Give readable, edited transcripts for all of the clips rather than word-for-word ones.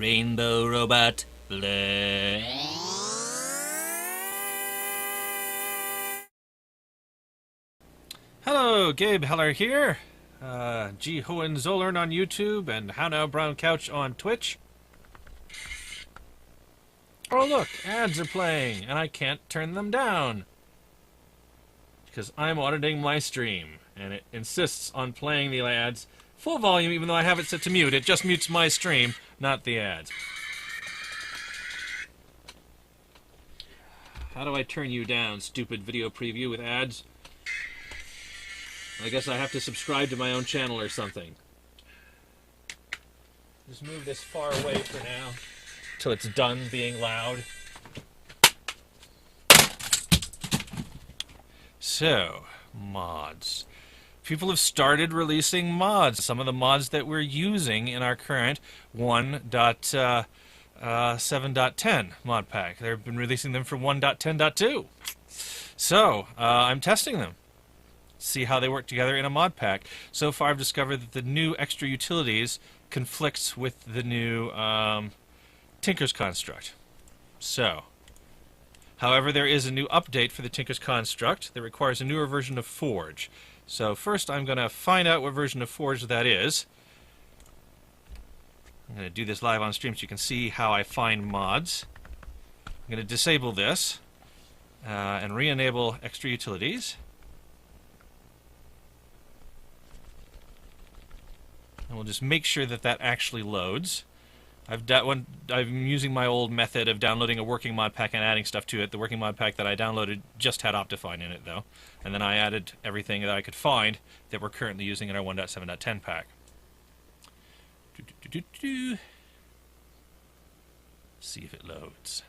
Rainbow Robot Blur. Hello, Gabe Heller here. G. Hohenzollern on YouTube and How Now Brown Couch on Twitch. Oh look, ads are playing and I can't turn them down because I'm auditing my stream and it insists on playing the ads full volume even though I have it set to mute. It just mutes my stream, not the ads. How do I turn you down, stupid video preview with ads? I guess I have to subscribe to my own channel or something. Just move this far away for now, till it's done being loud. So, mods. People have started releasing mods. Some of the mods that we're using in our current 1.7.10 mod pack. They've been releasing them for 1.10.2. So, I'm testing them. See how they work together in a mod pack. So far I've discovered that the new extra utilities conflicts with the new Tinker's Construct. So, however, there is a new update for the Tinker's Construct that requires a newer version of Forge. So first I'm going to find out what version of Forge that is. I'm going to do this live on stream so you can see how I find mods. I'm going to disable this and re-enable extra utilities. And we'll just make sure that that actually loads. I'm using my old method of downloading a working mod pack and adding stuff to it. The working mod pack that I downloaded just had Optifine in it, though. And then I added everything that I could find that we're currently using in our 1.7.10 pack. See if it loads.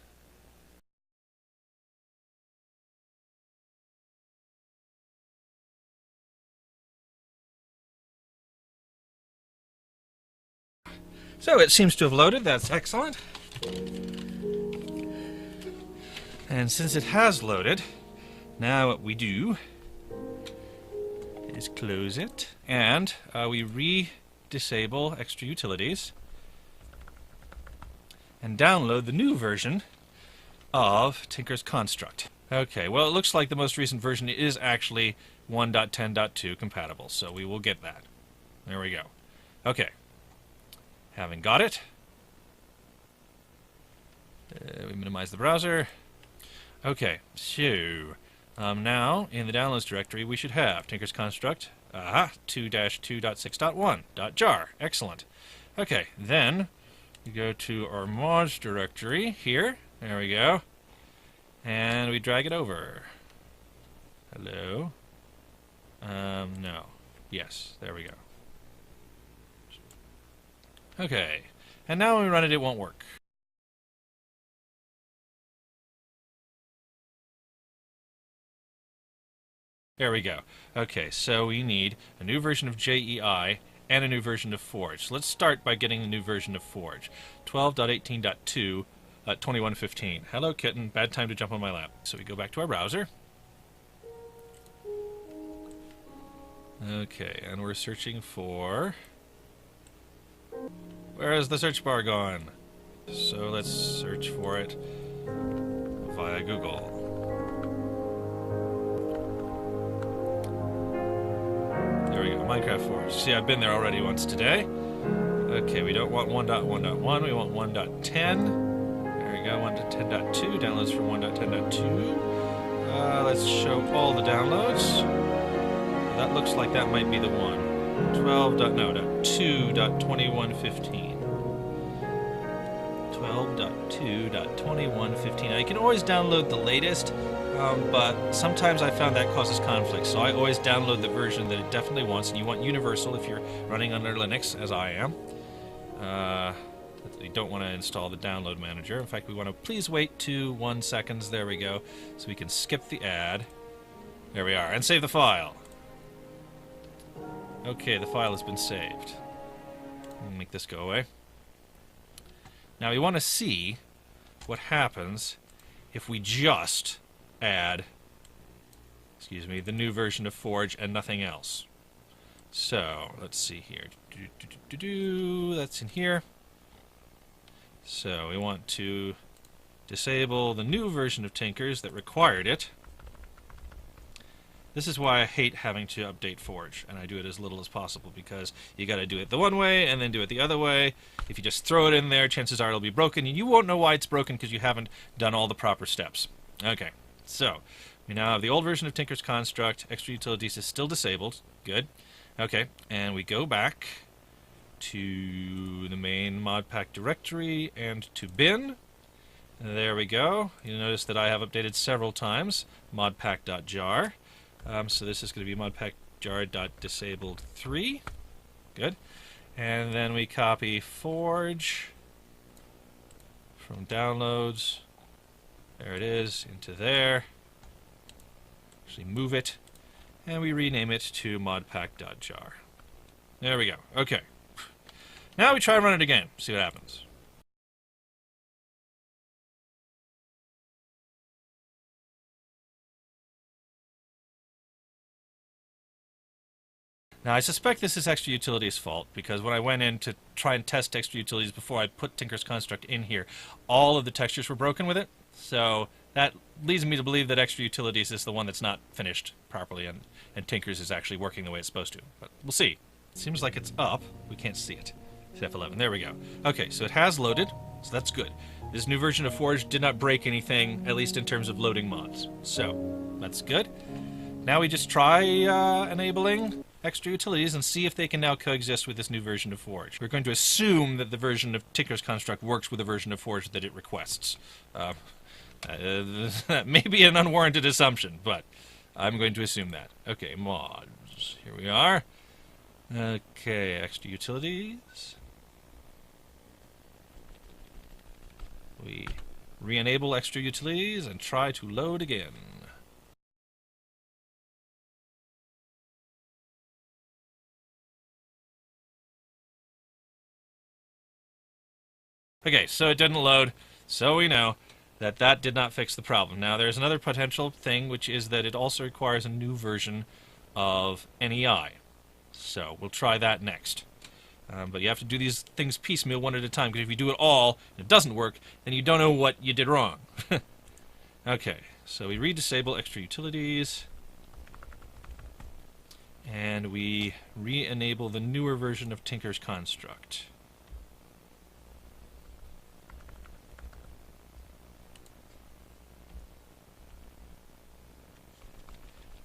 So it seems to have loaded. That's excellent. And since it has loaded, now what we do is close it, and we re-disable extra utilities and download the new version of Tinker's Construct. Okay, well it looks like the most recent version is actually 1.10.2 compatible, so we will get that. There we go. Okay. Having got it, we minimize the browser. Okay, so now in the downloads directory we should have Tinker's Construct 2-2.6.1.jar. Excellent. Okay, then we go to our mods directory here. There we go. And we drag it over. Hello? No. Yes, there we go. Okay, and now when we run it, it won't work. There we go. Okay, so we need a new version of JEI and a new version of Forge. So let's start by getting the new version of Forge. 12.18.2, 2115. Hello, kitten. Bad time to jump on my lap. So we go back to our browser. Okay, and we're searching for... Where has the search bar gone? So let's search for it via Google. There we go, Minecraft Forge. See, I've been there already once today. Okay, we don't want 1.1.1, we want 1.10. There we go, 1.10.2, downloads from 1.10.2. Let's show all the downloads. That looks like that might be the one. 2.2115. 12.2.2115. Now you can always download the latest, but sometimes I found that causes conflict. So I always download the version that it definitely wants, and you want universal if you're running under Linux, as I am. You don't want to install the download manager. In fact, we want to please wait 1 second. There we go. So we can skip the ad. There we are, and save the file. Okay, the file has been saved. Make this go away. Now we want to see what happens if we just add, the new version of Forge and nothing else. So, let's see here. That's in here. So we want to disable the new version of Tinkers that required it. This is why I hate having to update Forge, and I do it as little as possible, because you got to do it the one way and then do it the other way. If you just throw it in there, chances are it'll be broken, and you won't know why it's broken because you haven't done all the proper steps. Okay, so we now have the old version of Tinker's Construct. Extra Utilities is still disabled. Good. Okay, and we go back to the main modpack directory and to bin. And there we go. You'll notice that I have updated several times modpack.jar. So this is going to be modpack.jar.disabled3. Good. And then we copy Forge from downloads. There it is, into there. Actually move it. And we rename it to modpack.jar. There we go. Okay. Now we try to run it again. See what happens. Now, I suspect this is Extra Utilities' fault, because when I went in to try and test Extra Utilities before I put Tinker's Construct in here, all of the textures were broken with it. So that leads me to believe that Extra Utilities is the one that's not finished properly, and Tinker's is actually working the way it's supposed to. But we'll see. It seems like it's up. We can't see it. It's F11. There we go. Okay, so it has loaded, so that's good. This new version of Forge did not break anything, at least in terms of loading mods. So that's good. Now we just try enabling Extra Utilities and see if they can now coexist with this new version of Forge. We're going to assume that the version of Tinker's Construct works with the version of Forge that it requests. That may be an unwarranted assumption, but I'm going to assume that. Okay, mods. Here we are. Okay, Extra Utilities. We re-enable Extra Utilities and try to load again. Okay, so it didn't load, so we know that that did not fix the problem. Now, there's another potential thing, which is that it also requires a new version of NEI. So we'll try that next. But you have to do these things piecemeal, one at a time, because if you do it all and it doesn't work, then you don't know what you did wrong. Okay, so we re-disable Extra Utilities, and we re-enable the newer version of Tinker's Construct.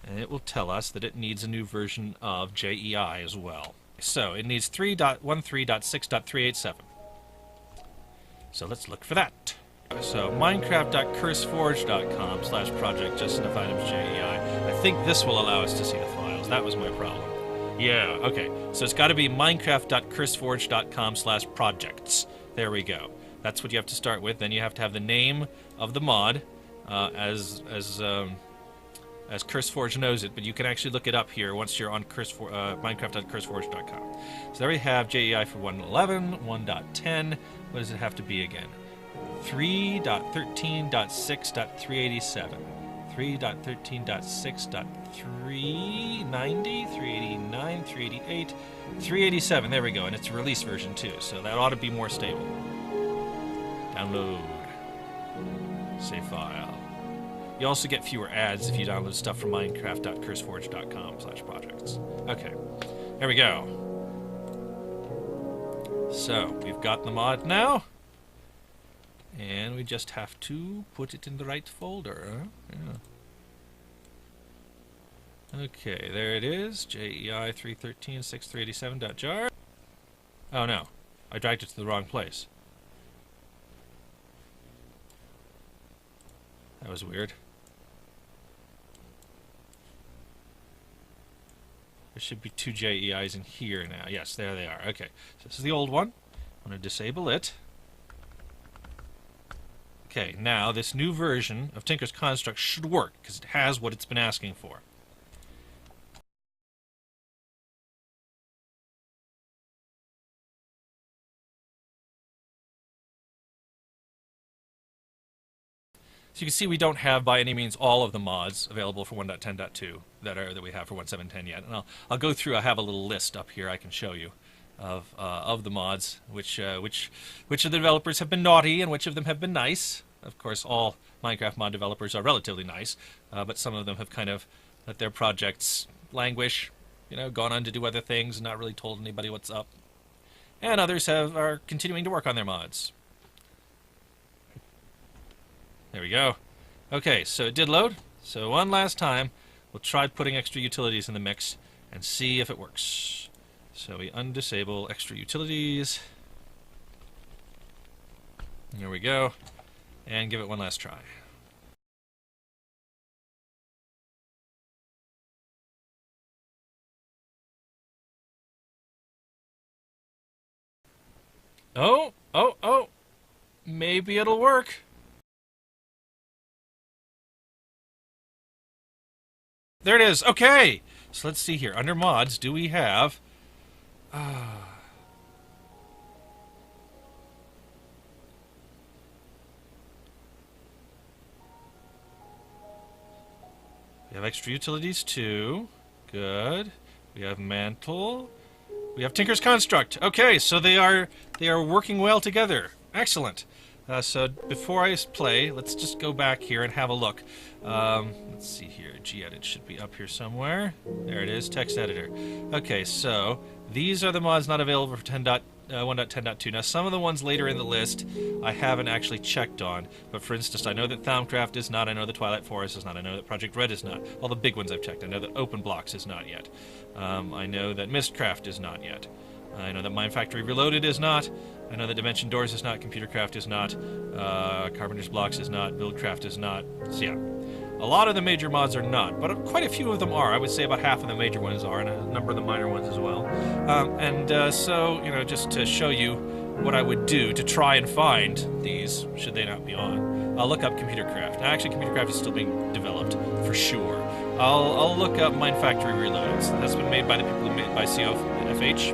And it will tell us that it needs a new version of JEI as well. So it needs 3.13.6.387. So let's look for that. So minecraft.curseforge.com/project-just-enough-items-JEI. I think this will allow us to see the files. That was my problem. Yeah, okay. So it's got to be minecraft.curseforge.com/projects. There we go. That's what you have to start with. Then you have to have the name of the mod as CurseForge knows it, but you can actually look it up here once you're on minecraft.curseforge.com. So there we have JEI for 1.11, 1.10. What does it have to be again? 3.13.6.387. 3.13.6.390, 389, 388, 387. There we go, and it's release version too, so that ought to be more stable. Download. Save file. You also get fewer ads if you download stuff from minecraft.curseforge.com/projects. Okay, there we go. So, we've got the mod now. And we just have to put it in the right folder. Yeah. Okay, there it is. JEI 3.13.6.387.jar. Oh no, I dragged it to the wrong place. That was weird. There should be two JEIs in here now. Yes, there they are. Okay, so this is the old one. I'm going to disable it. Okay, now this new version of Tinker's Construct should work, because it has what it's been asking for. So you can see we don't have by any means all of the mods available for 1.10.2 that we have for 1.7.10 yet. And I'll go through. I have a little list up here I can show you. of the mods, which of the developers have been naughty and which of them have been nice. Of course, all Minecraft mod developers are relatively nice, but some of them have kind of let their projects languish, gone on to do other things and not really told anybody what's up. And others are continuing to work on their mods. There we go. Okay, so it did load. So one last time, we'll try putting extra utilities in the mix and see if it works. So we undisable extra utilities. There we go. And give it one last try. Oh. Maybe it'll work. There it is. Okay. So let's see here. Under mods, do we have... we have extra utilities too. Good. We have mantle. We have Tinker's Construct. Okay, so they are working well together. Excellent. So before I play, let's just go back here and have a look. Let's see here. Gedit should be up here somewhere. There it is. Text editor. Okay, so these are the mods not available for 1.10.2. Now, some of the ones later in the list I haven't actually checked on. But for instance, I know that Thaumcraft is not. I know that Twilight Forest is not. I know that Project Red is not. All the big ones I've checked. I know that Open Blocks is not yet. I know that Mistcraft is not yet. I know that Mine Factory Reloaded is not. I know that Dimension Doors is not. Computercraft is not. Carpenter's Blocks is not. Buildcraft is not. So yeah, a lot of the major mods are not, but quite a few of them are. I would say about half of the major ones are, and a number of the minor ones as well. So, just to show you what I would do to try and find these, should they not be on, I'll look up Computercraft. Now, actually, Computercraft is still being developed, for sure. I'll look up Mine Factory Reloaded. That's been made by the people who made by COFH,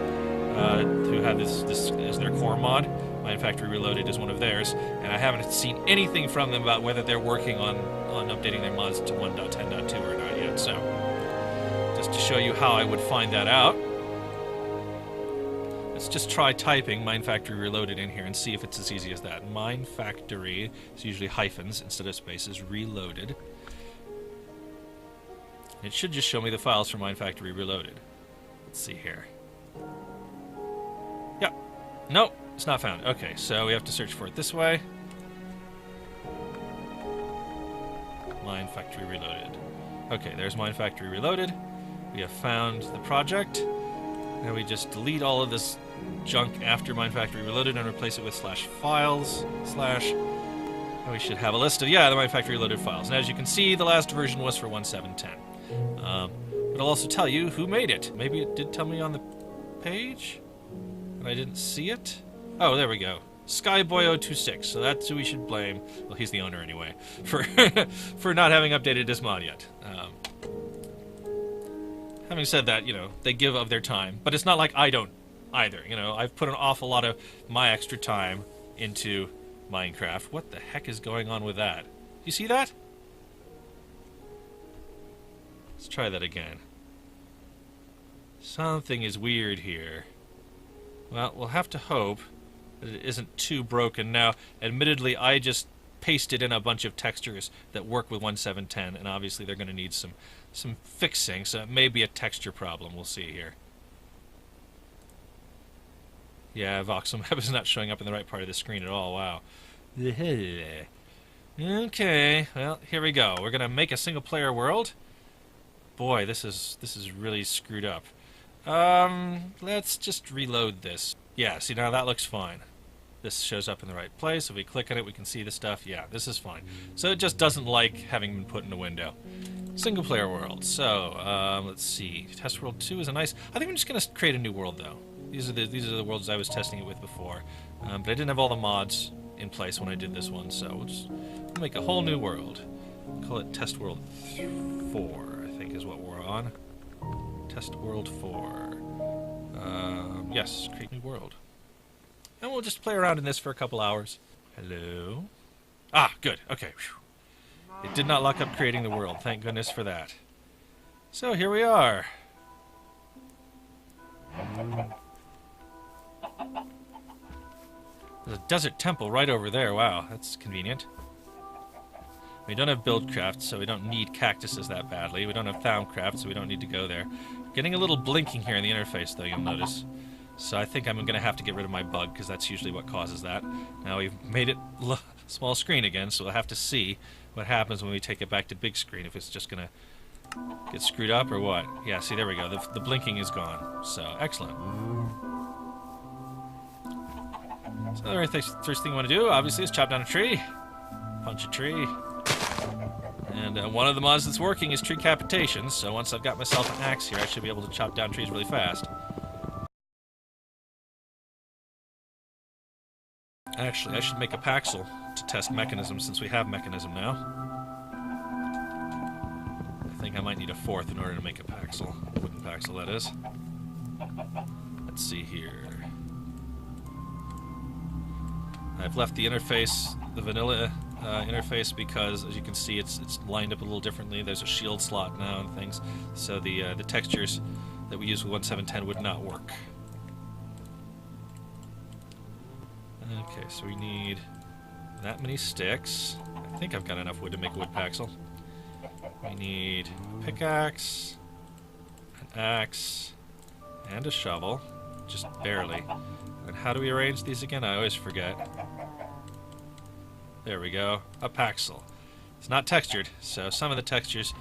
who have this as their core mod. Mine Factory Reloaded is one of theirs, and I haven't seen anything from them about whether they're working on updating their mods to 1.10.2 or not yet. So, just to show you how I would find that out, let's just try typing Mine Factory Reloaded in here and see if it's as easy as that. Mine Factory, it's usually hyphens instead of spaces, Reloaded. It should just show me the files for Mine Factory Reloaded. Let's see here. Yep. Nope, it's not found. Okay, so we have to search for it this way. Mine Factory Reloaded. Okay, there's Mine Factory Reloaded. We have found the project. Now we just delete all of this junk after Mine Factory Reloaded and replace it with /files/ and we should have a list of, the Mine Factory Reloaded files. And as you can see, the last version was for 1.7.10. But I'll also tell you who made it. Maybe it did tell me on the page, and I didn't see it. Oh, there we go. Skyboy026. So that's who we should blame. Well, he's the owner anyway, for for not having updated this mod yet. Having said that, they give of their time, but it's not like I don't either. I've put an awful lot of my extra time into Minecraft. What the heck is going on with that? You see that? Let's try that again. Something is weird here. Well, we'll have to hope that it isn't too broken. Now, admittedly, I just pasted in a bunch of textures that work with 1.7.10, and obviously they're going to need some fixing, so it may be a texture problem. We'll see here. Yeah, Voxelmap is not showing up in the right part of the screen at all. Wow. Okay, well, here we go. We're going to make a single-player world. Boy, this is really screwed up. Let's just reload this. Yeah, see, now that looks fine. This shows up in the right place. If we click on it, we can see the stuff. Yeah, this is fine. So it just doesn't like having been put in a window. Single player world. So, let's see. Test world 2 is a nice... I think I'm just going to create a new world, though. These are the worlds I was testing it with before. But I didn't have all the mods in place when I did this one, so we'll just make a whole new world. Call it Test World 4, I think is what we're on. Test World 4. Yes, create new world. And we'll just play around in this for a couple hours. Hello? Ah, good. Okay. Whew. It did not lock up creating the world. Thank goodness for that. So here we are. There's a desert temple right over there. Wow, that's convenient. We don't have buildcraft, so we don't need cactuses that badly. We don't have thaumcraft, so we don't need to go there. Getting a little blinking here in the interface, though, you'll notice. So I think I'm going to have to get rid of my bug, because that's usually what causes that. Now we've made it small screen again, so we'll have to see what happens when we take it back to big screen, if it's just going to get screwed up or what. Yeah, see, there we go. The blinking is gone. So, excellent. So the very first thing we want to do, obviously, is chop down a tree. Punch a tree. And one of the mods that's working is tree capitation, so once I've got myself an axe here, I should be able to chop down trees really fast. Actually, I should make a paxel to test mechanism, since we have mechanism now. I think I might need a fourth in order to make a paxel. A wooden paxel, that is. Let's see here. I've left the interface, the vanilla interface, because as you can see it's lined up a little differently. There's a shield slot now and things, so the textures that we use with 1.7.10 would not work. Okay, so we need that many sticks. I think I've got enough wood to make a wood paxel. We need a pickaxe, an axe, and a shovel, just barely. And how do we arrange these again? I always forget. There we go. A paxel. It's not textured, so some of the textures...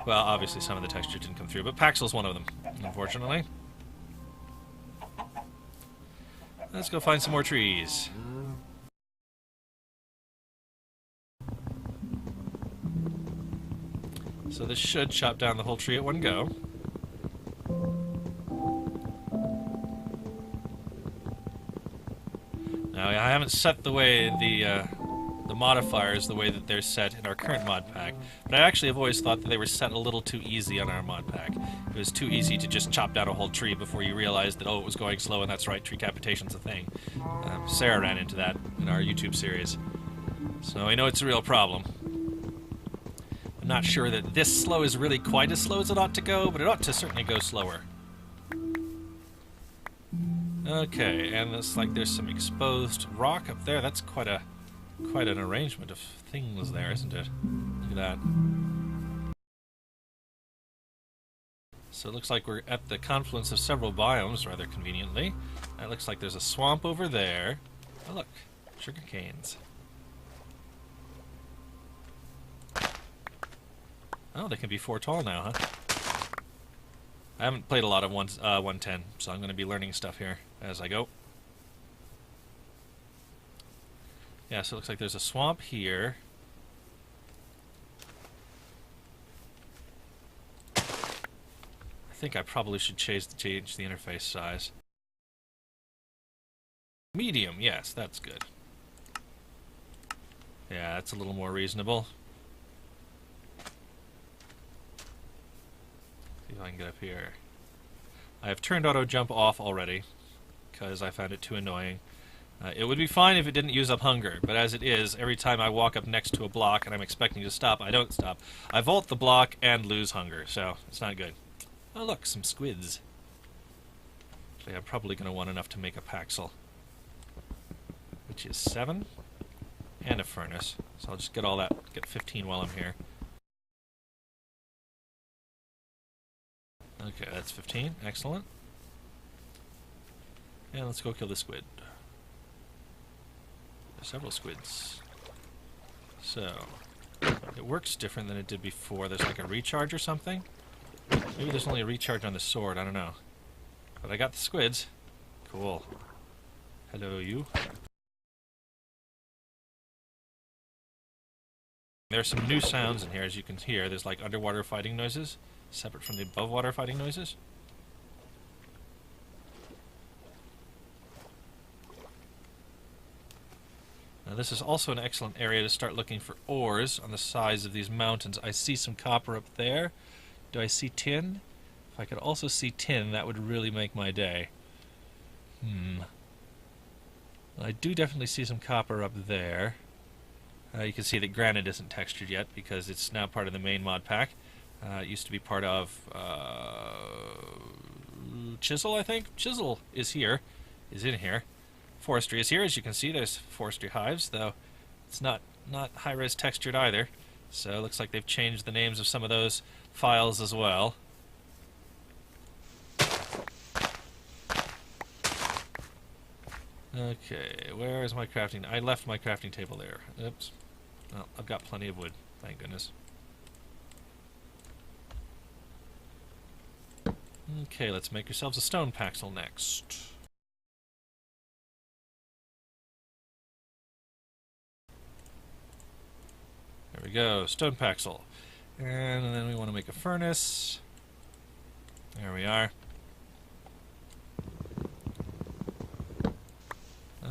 Well, obviously some of the texture didn't come through, but paxel's one of them, unfortunately. Let's go find some more trees. So this should chop down the whole tree at one go. Now, I haven't set the way the modifiers the way that they're set in our current mod pack, but I actually have always thought that they were set a little too easy on our mod pack. It was too easy to just chop down a whole tree before you realized that, oh, it was going slow, and that's right, tree capitation's a thing. Sarah ran into that in our YouTube series. So I know it's a real problem. I'm not sure that this slow is really quite as slow as it ought to go, but it ought to certainly go slower. Okay, and it's like there's some exposed rock up there. That's quite an arrangement of things there, isn't it? Look at that. So it looks like we're at the confluence of several biomes, rather conveniently. It looks like there's a swamp over there. Oh look, sugar canes. Oh, they can be 4 tall now, huh? I haven't played a lot of 1.10, so I'm going to be learning stuff here as I go. Yeah, so it looks like there's a swamp here. I think I probably should change the interface size. Medium, yes, that's good. Yeah, that's a little more reasonable. See if I can get up here. I have turned auto jump off already because I found it too annoying. It would be fine if it didn't use up hunger, but as it is, every time I walk up next to a block and I'm expecting to stop, I don't stop. I vault the block and lose hunger, so it's not good. Oh look, some squids. Actually, I'm probably going to want enough to make a paxel, which is 7, and a furnace. So I'll just get all that, get 15 while I'm here. Okay, that's 15. Excellent. And let's go kill the squid. There's several squids. So, it works different than it did before. There's like a recharge or something. Maybe there's only a recharge on the sword. I don't know. But I got the squids. Cool. Hello, you. There's some new sounds in here, as you can hear. There's like underwater fighting noises, separate from the above water fighting noises. Now this is also an excellent area to start looking for ores on the sides of these mountains. I see some copper up there. Do I see tin? If I could also see tin, that would really make my day. Well, I do definitely see some copper up there. You can see that granite isn't textured yet because it's now part of the main mod pack. It used to be part of chisel, I think. Chisel is here is in here. Forestry is here, as you can see. There's forestry hives, though it's not high-res textured either. So it looks like they've changed the names of some of those files as well. Okay, where is my crafting? I left my crafting table there. Oops. Well, I've got plenty of wood, thank goodness. Okay, let's make ourselves a stone paxel next. There we go, stone paxel. And then we want to make a furnace. There we are.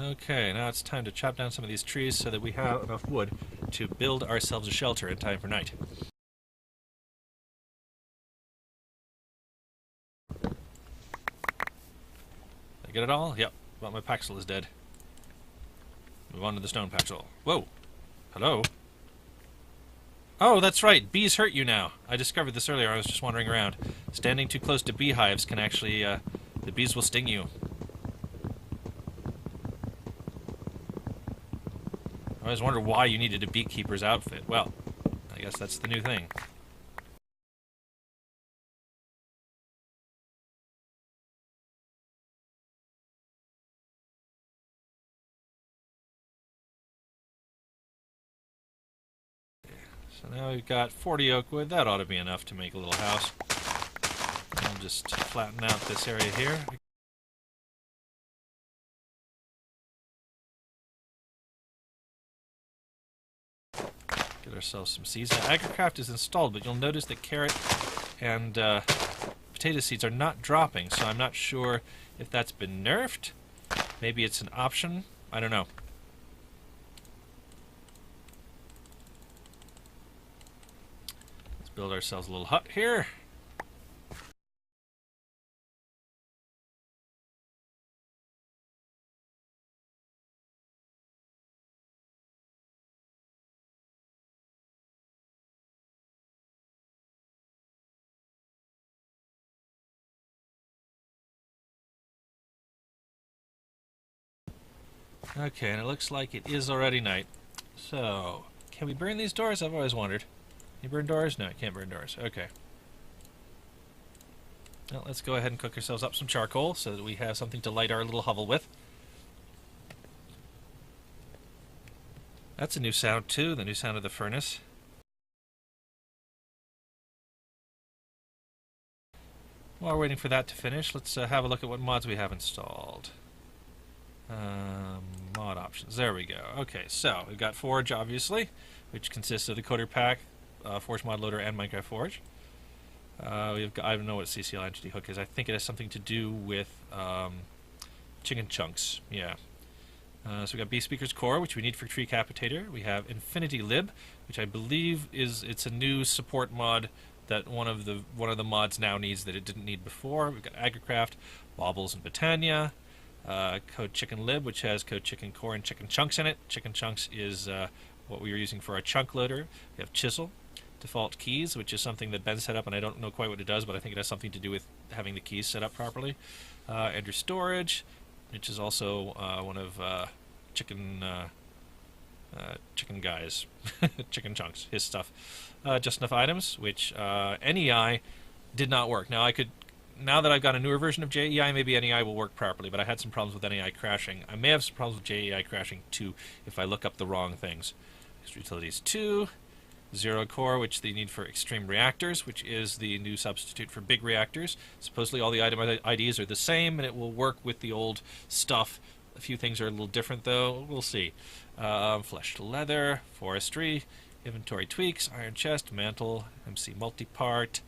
Okay, now it's time to chop down some of these trees so that we have enough wood to build ourselves a shelter in time for night. Did I get it all? Yep, but my paxel is dead. Move on to the stone paxel. Whoa! Hello? Oh, that's right, bees hurt you now. I discovered this earlier, I was just wandering around. Standing too close to beehives can actually, the bees will sting you. I always wondered why you needed a beekeeper's outfit. Well, I guess that's the new thing. So now we've got 40 oak wood. That ought to be enough to make a little house. I'll just flatten out this area here. Get ourselves some seeds. Now, AgriCraft is installed, but you'll notice that carrot and potato seeds are not dropping, so I'm not sure if that's been nerfed. Maybe it's an option. I don't know. Let's build ourselves a little hut here. Okay, and it looks like it is already night. So, can we burn these doors? I've always wondered. Can you burn doors? No, you can't burn doors. Okay. Well, let's go ahead and cook ourselves up some charcoal so that we have something to light our little hovel with. That's a new sound too, the new sound of the furnace. While we're waiting for that to finish, let's have a look at what mods we have installed. Mod options. There we go. Okay, so we've got Forge, obviously, which consists of the Coder Pack, Forge Mod Loader, and Minecraft Forge. We've got, I don't know what CCL Entity Hook is. I think it has something to do with chicken chunks. Yeah. So we got B Speaker's Core, which we need for Tree Capitator. We have Infinity Lib, which I believe it's a new support mod that one of the mods now needs that it didn't need before. We've got AgriCraft, Baubles, and Botania. Code Chicken Lib, which has Code Chicken Core and Chicken Chunks in it. Chicken Chunks is what we were using for our chunk loader. We have Chisel, Default Keys, which is something that Ben set up, and I don't know quite what it does, but I think it has something to do with having the keys set up properly. Ender Storage, which is also one of Chicken Guy's Chicken Chunks, his stuff. Just Enough Items, which NEI did not work. Now that I've got a newer version of JEI, maybe NEI will work properly, but I had some problems with NEI crashing. I may have some problems with JEI crashing too if I look up the wrong things. Extra Utilities 2, Zero Core, which they need for extreme reactors, which is the new substitute for big reactors. Supposedly all the item IDs are the same, and it will work with the old stuff. A few things are a little different, though. We'll see. Fleshed Leather, Forestry, Inventory Tweaks, Iron Chest, Mantle, MC Multipart.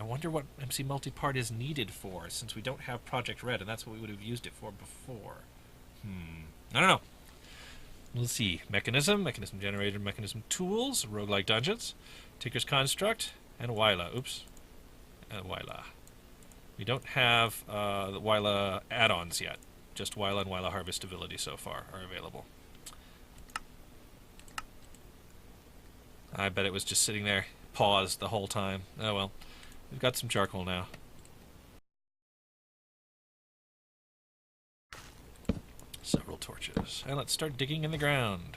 I wonder what MC Multipart is needed for, since we don't have Project Red, and that's what we would have used it for before. I don't know. We'll see. Mechanism Generator, Mechanism Tools, Roguelike Dungeons, Tinker's Construct, and Wyla. Oops. Wyla. We don't have the Wyla add-ons yet. Just Wyla and Wyla Harvestability so far are available. I bet it was just sitting there, paused the whole time. Oh well. We've got some charcoal now. torches. And let's start digging in the ground.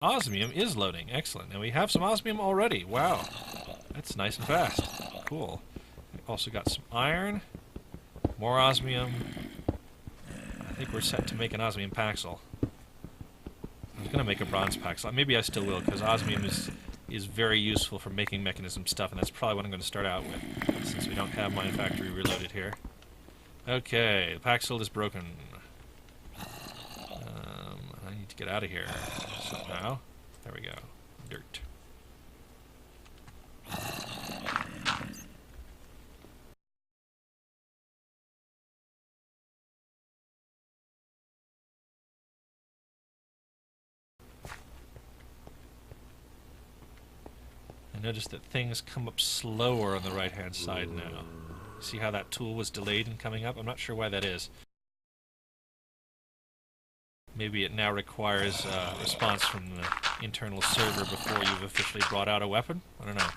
Osmium is loading. Excellent. And we have some osmium already. Wow. That's nice and fast. Cool. We've also got some iron. More osmium. I think we're set to make an osmium paxel. I was going to make a bronze paxel. Maybe I still will, because osmium is very useful for making mechanism stuff, and that's probably what I'm going to start out with, since we don't have Mine Factory reloaded here. Okay, the paxel is broken. I need to get out of here somehow. There we go. Dirt. I noticed that things come up slower on the right-hand side now. See how that tool was delayed in coming up? I'm not sure why that is. Maybe it now requires a response from the internal server before you've officially brought out a weapon? I don't know.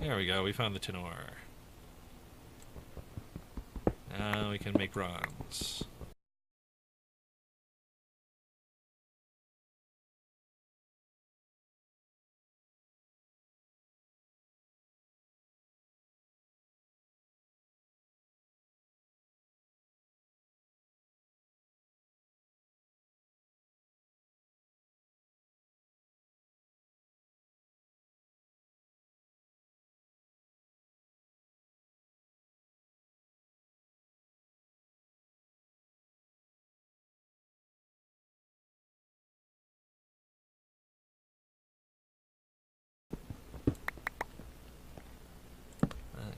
There we go, we found the tin ore. Now we can make bronze.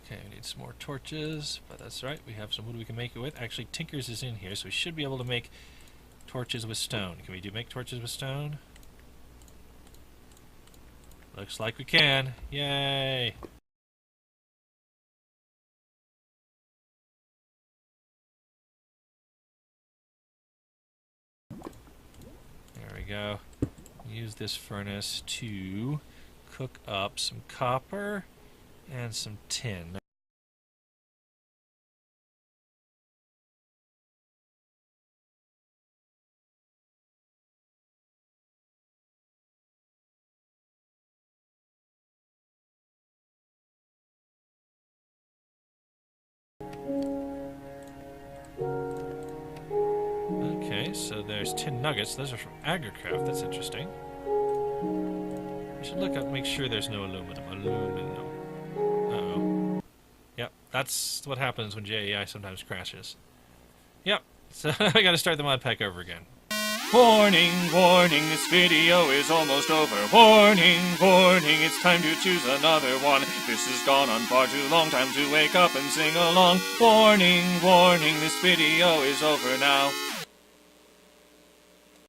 Okay, we need some more torches, but that's right, we have some wood we can make it with. Actually, Tinker's is in here, so we should be able to make torches with stone. Can we make torches with stone? Looks like we can. Yay! There we go. Use this furnace to cook up some copper and some tin. Okay, so there's tin nuggets. Those are from Agricraft. That's interesting. We should look up, make sure there's no aluminum. Aluminum. Uh-oh. Yep, that's what happens when JAI sometimes crashes. Yep, so I gotta start the mod pack over again. Warning, warning, this video is almost over. Warning, warning, it's time to choose another one. This has gone on far too long, time to wake up and sing along. Warning, warning, this video is over now.